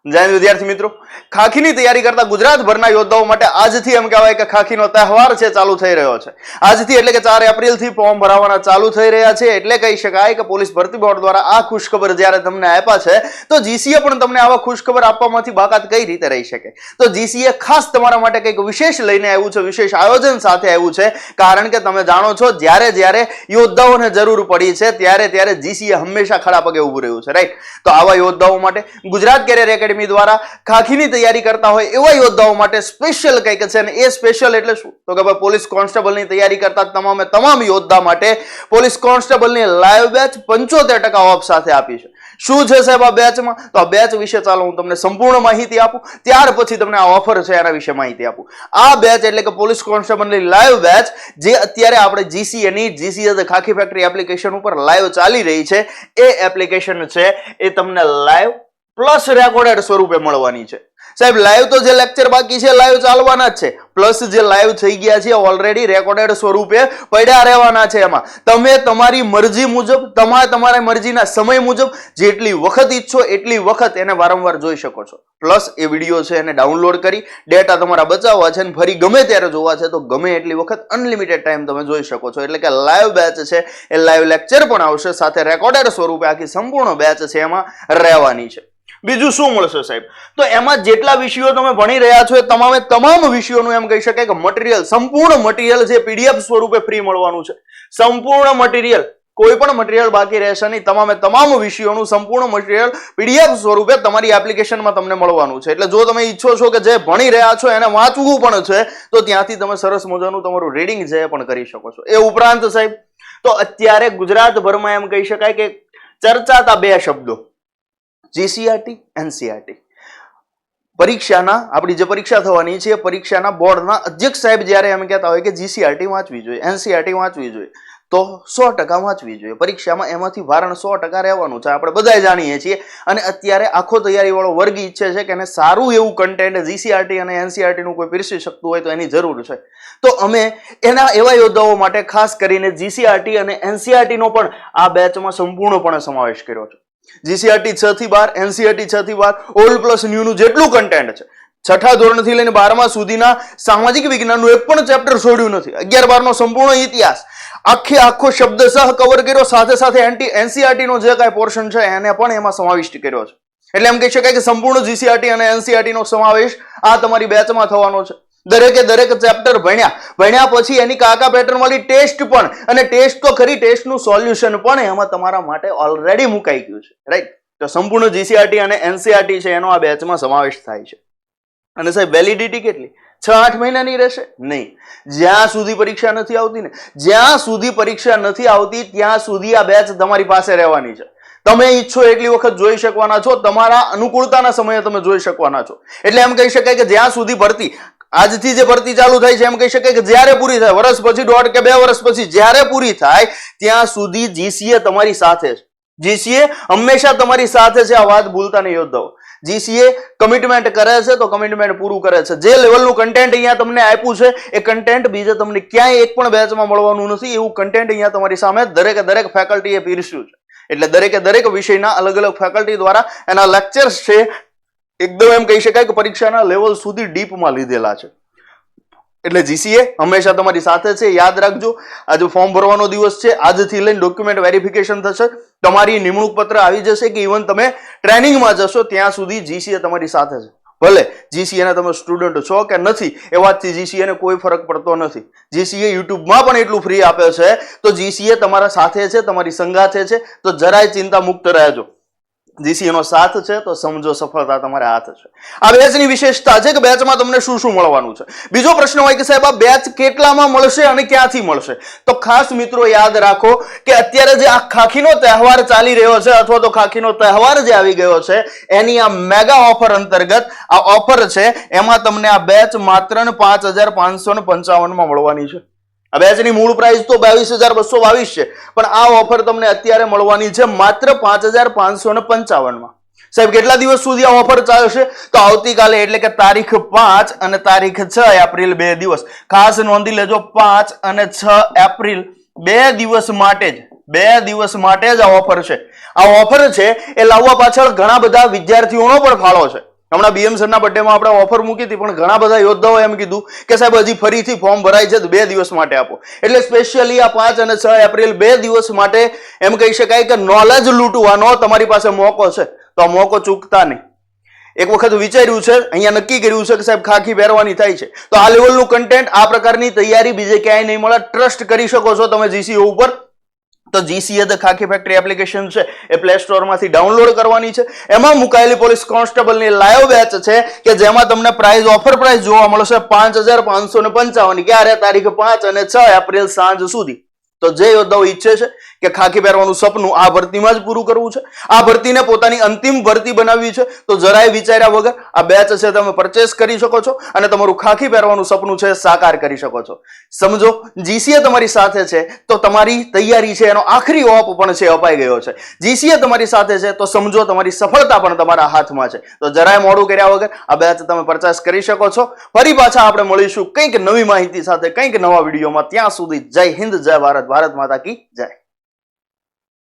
જય વિદ્યાર્થી મિત્રો, ખાખીની તૈયારી કરતા ગુજરાતભરના યોદ્ધાઓ માટે આજથી એમ કહેવાય કે ખાખીનો તહેવાર છે ચાલુ થઈ રહ્યો છે. આજથી એટલે કે 4 એપ્રિલથી ફોર્મ ભરાવાના ચાલુ થઈ રહ્યા છે. એટલે કહી શકાય કે પોલીસ ભરતી બોર્ડ દ્વારા આ ખુશખબર જ્યારે તમને આપ્યા છે તો જીસીએ પણ તમને આવા ખુશખબર આપવામાંથી બાકાત કઈ રીતે રહી શકે. તો જીસીએ ખાસ તમારા માટે કંઈક વિશેષ લઈને આવ્યું છે, વિશેષ આયોજન સાથે આવ્યું છે. કારણ કે તમે જાણો છો જ્યારે યોદ્ધાઓને જરૂર પડી છે ત્યારે જીસીએ હંમેશા ખડા પગે ઊભું રહ્યું છે, રાઈટ. તો આવા યોદ્ધાઓ માટે ગુજરાત કેરિયર એકેડમી દ્વારા ખાખીની તૈયારી કરતા હોય એવા યોદ્ધાઓ માટે સ્પેશિયલ કંઈક છે. અને એ સ્પેશિયલ એટલે શું? તો કે ભાઈ પોલીસ કોન્સ્ટેબલની તૈયારી કરતા તમામ યોદ્ધા માટે પોલીસ કોન્સ્ટેબલની લાઈવ બેચ 75% ઓફ સાથે આપી છે. શું છે સાહેબ આ બેચમાં? તો આ બેચ વિશે ચાલો હું તમને સંપૂર્ણ માહિતી આપું, ત્યાર પછી તમને આ ઓફર છે એના વિશે માહિતી આપું. આ બેચ એટલે કે પોલીસ કોન્સ્ટેબલની લાઈવ બેચ જે અત્યારે આપણે જીસીએ ખાખી ફેક્ટરી એપ્લિકેશન ઉપર લાઈવ ચાલી રહી છે. એ એપ્લિકેશન છે એ તમને લાઈવ પ્લસ રેકોર્ડેડ સ્વરૂપે મળવાની છે. સાહેબ લાઈવ તો જે લેક્ચર બાકી છે લાઈવ ચાલવાના જ છે, પ્લસ જે લાઈવ થઈ ગયા છે ઓલરેડી રેકોર્ડેડ સ્વરૂપે પડ્યા રહેવાના છે. એમાં તમે તમારી મરજી મુજબ તમારા મરજીના સમય મુજબ જેટલી વખત ઈચ્છો એટલી વખત એને વારંવાર જોઈ શકો છો. પ્લસ એ વિડીયો છે એને ડાઉનલોડ કરી ડેટા તમારા બચાવવા છે અને ફરી ગમે ત્યારે જોવા છે તો ગમે એટલી વખત અનલિમિટેડ ટાઈમ તમે જોઈ શકો છો. એટલે કે લાઈવ બેચ છે એ લાઈવ લેક્ચર પણ આવશે, સાથે રેકોર્ડેડ સ્વરૂપે આખી સંપૂર્ણ બેચ છે એમાં રહેવાની છે. બીજું શું મળશે સાહેબ? તો એમાં જેટલા વિષયો તમે ભણી રહ્યા છો એ તમામ વિષયોનું એમ કહી શકાય કે મટીરિયલ, સંપૂર્ણ મટીરિયલ છે પીડીએફ સ્વરૂપે ફ્રી મળવાનું છે. સંપૂર્ણ મટીરિયલ, કોઈ પણ મટીરિયલ બાકી રહેશે નહીં. તમામ વિષયોનું સંપૂર્ણ મટીરિયલ પીડીએફ સ્વરૂપે તમારી એપ્લિકેશનમાં તમને મળવાનું છે. એટલે જો તમે ઈચ્છો છો કે જે ભણી રહ્યા છો એને વાંચવું પણ છે તો ત્યાંથી તમે સરસ મજાનું તમારું રીડિંગ છે એ પણ કરી શકો છો. એ ઉપરાંત સાહેબ તો અત્યારે ગુજરાતભરમાં એમ કહી શકાય કે ચર્ચાતા બે શબ્દો જીસીઆરટી, એનસીઆરટી. પરીક્ષાના આપણી જે પરીક્ષા થવાની છે પરીક્ષાના બોર્ડના અધ્યક્ષ સાહેબ જ્યારે એમ કહેતા હોય કે જીસીઆરટી વાંચવી જોઈએ, એનસીઆરટી વાંચવી જોઈએ, તો 100% વાંચવી જોઈએ. પરીક્ષામાં એમાંથી વારણ 100% રહેવાનું છે, આપણે બધા જાણીએ છીએ. અને અત્યારે આખો તૈયારી વાળો વર્ગ ઈચ્છે છે કે એને સારું એવું કન્ટેન્ટ જીસીઆરટી અને એનસીઆરટી નું કોઈ પીરસી શકતું હોય તો એની જરૂર છે. તો અમે એના એવા યોદ્ધાઓ માટે ખાસ કરીને જીસીઆરટી અને એનસીઆરટી નો પણ આ બેચમાં સંપૂર્ણપણે સમાવેશ કર્યો છે. જીસીઆરટી 6 થી 12, એનસીઆરટી 6 થી 12, ઓલ્ડ પ્લસ ન્યુ નું જેટલું કન્ટેન્ટ છે, 6થા ધોરણથી લઈને 12મા સુધીના સામાજિક વિજ્ઞાનનું એક પણ ચેપ્ટર છોડ્યું નથી. 11-12 નો સંપૂર્ણ ઇતિહાસ આખો શબ્દશઃ કવર કર્યો, સાથે એનસીઆરટી નો જે કાંઈ પોર્શન છે એને પણ એમાં સમાવિષ્ટ કર્યો છે. એટલે એમ કહી શકાય કે સંપૂર્ણ જીસીઆરટી અને એનસીઆરટી નો સમાવેશ આ તમારી બેચમાં થવાનો છે. દરેક ચેપ્ટર ભણ્યા પછી એની કાકા પેટર્ન વાળી ટેસ્ટ પણ, અને ટેસ્ટ તો ખરી, ટેસ્ટનું સોલ્યુશન પણ એમાં તમારા માટે ઓલરેડી મુકાઈ ગયું છે, રાઈટ. તો સંપૂર્ણ જીસીઆરટી અને એનસીઆરટી છે એનો આ બેચમાં સમાવેશ થાય છે. અને સાહેબ વેલિડિટી કેટલી? 6-8 મહિનાની રહેશે? નહીં. જ્યાં સુધી પરીક્ષા નથી આવતી ને, જ્યાં સુધી પરીક્ષા નથી આવતી ત્યાં સુધી આ બેચ તમારી પાસે રહેવાની છે. તમે ઈચ્છો એટલી વખત જોઈ શકવાના છો, તમારા અનુકૂળતાના સમયે તમે જોઈ શકવાના છો. એટલે એમ કહી શકાય કે જ્યાં સુધી ભરતી, આજથી જે ભરતી ચાલુ થાય છે એમ કહી શકાય કે જ્યારે પૂરી થાય, વર્ષ પછી, 1.5 કે 2 વર્ષ પછી જ્યારે પૂરી થાય ત્યાં સુધી જીસીએ તમારી સાથે છે. જીસીએ હંમેશા તમારી સાથે છે. આ વાત ભૂલતા નહીં યોદ્ધાઓ. જીસીએ કમિટમેન્ટ કરે છે તો કમિટમેન્ટ પૂરું કરે છે. જે લેવલનું કન્ટેન્ટ અહીંયા તમને આપ્યું છે એ કન્ટેન્ટ બીજે તમને ક્યાંય એક પણ બેચમાં મળવાનું નથી. એવું કન્ટેન્ટ અહીંયા તમારી સામે દરેક ફેકલ્ટીએ પીરસ્યું છે. એટલે દરેક વિષયના અલગ અલગ ફેકલ્ટી દ્વારા એના લેક્ચર્સ છે એકદમ એમ કહી શકાય કે પરીક્ષાના લેવલ સુધી ડીપમાં લીધેલા છે. એટલે જીસીએ હંમેશા તમારી સાથે છે. યાદ રાખજો, આજે ફોર્મ ભરવાનો દિવસ છે. આજથી લઈને ડોક્યુમેન્ટ વેરિફિકેશન થશે, તમારી નિમણૂક પત્ર આવી જશે કે ઇવન તમે ટ્રેનિંગમાં જશો ત્યાં સુધી જીસીએ તમારી સાથે છે. ભલે જીસીએ તમે સ્ટુડન્ટ છો કે નથી એ વાતથી જીસીએ કોઈ ફરક પડતો નથી. જીસીએ યુટ્યુબમાં પણ એટલું ફ્રી આપે છે તો જીસીએ તમારા સાથે છે, તમારી સંગાથે છે. તો જરાય ચિંતા મુક્ત રહેજો. જીસીએ નો સાથ છે તો સમજો સફળતા તમારા હાથ છે. આ બેચની વિશેષતા છે કે બેચમાં તમને શું મળવાનું છે. બીજો પ્રશ્ન હોય કે સાહેબ આ બેચ કેટલામાં મળશે અને ક્યાંથી મળશે? તો ખાસ મિત્રો યાદ રાખો કે અત્યારે જે આ ખાખીનો તહેવાર ચાલી રહ્યો છે અથવા તો ખાખીનો તહેવાર જે આવી ગયો છે એની આ મેગા ઓફર અંતર્ગત આ ઓફર છે એમાં તમને આ બેચ માત્ર 5,555 માં મળવાની છે. આ બેચની મૂળ પ્રાઇસ તો 22,222 છે, પણ આ ઓફર તમને અત્યારે મળવાની છે માત્ર 5,555 માં. સાહેબ કેટલા દિવસ સુધી આ ઓફર ચાલશે? તો આવતીકાલે એટલે કે તારીખ 5 અને તારીખ 6 એપ્રિલ 2 દિવસ ખાસ નોંધી લેજો. 5 અને 6 એપ્રિલ 2 દિવસ માટે જ 2 દિવસ માટે જ આ ઓફર છે. આ ઓફર છે એ લાવવા પાછળ ઘણા બધા વિદ્યાર્થીઓનો પણ ફાળો છે. હમણાં BM સરના બર્થડેમાં આપણે ઓફર મૂકી હતી, પણ ઘણા બધા યોદ્ધાઓ એમ કીધું કે સાહેબ હજી ફરીથી ફોર્મ ભરાય છે તો 2 દિવસ માટે આપો. એટલે સ્પેશિયલી આ 5 અને 6 એપ્રિલ 2 દિવસ માટે એમ કહી શકાય કે નોલેજ લૂંટવાનો તમારી પાસે મોકો છે, તો આ મોકો ચૂકતા નહીં. એક વખત વિચાર્યું છે, અહીંયા નક્કી કર્યું છે કે સાહેબ ખાખી પહેરવાની થાય છે, તો આ લેવલનું કન્ટેન્ટ, આ પ્રકારની તૈયારી બીજે ક્યાંય નહીં મળે. ટ્રસ્ટ કરી શકો છો તમે GCO ઉપર. તો GCA the khaki factory application છે એ પ્લે સ્ટોર માંથી ડાઉનલોડ કરવાની છે. એમાં મુકાયેલી પોલીસ કોન્સ્ટેબલની લાઈવ બેચ છે કે જેમાં તમને પ્રાઇઝ, ઓફર પ્રાઇઝ જોવા મળશે 5555. ક્યારે? તારીખ 5 અને 6 એપ્રિલ સાંજ સુધી. તો જે યોદ્ધાઓ ઈચ્છે છે કે ખાખી પહેરવાનું સપનું આ ભરતીમાં જ પૂરું કરવું છે, આ ભરતીને પોતાની અંતિમ ભરતી બનાવવી છે, તો જરાય વિચાર્યા વગર આ બેચ છે તમે પરચેસ કરી શકો છો અને તમારું ખાખી પહેરવાનું સપનું છે સાકાર કરી શકો છો. સમજો, GCA તમારી સાથે છે તો તમારી તૈયારી છે એનો આખરી ઓપ પણ છે અપાઈ ગયો છે. GCA તમારી સાથે છે તો સમજો તમારી સફળતા પણ તમારા હાથમાં છે. તો જરાય મોડું કર્યા વગર આ બેચ તમે પરચેસ કરી શકો છો. ફરી પાછા આપણે મળીશું કંઈક નવી માહિતી સાથે, કંઈક નવા વિડીયોમાં. ત્યાં સુધી જય હિન્દ, જય ભારત, ભારત માતા કી જય.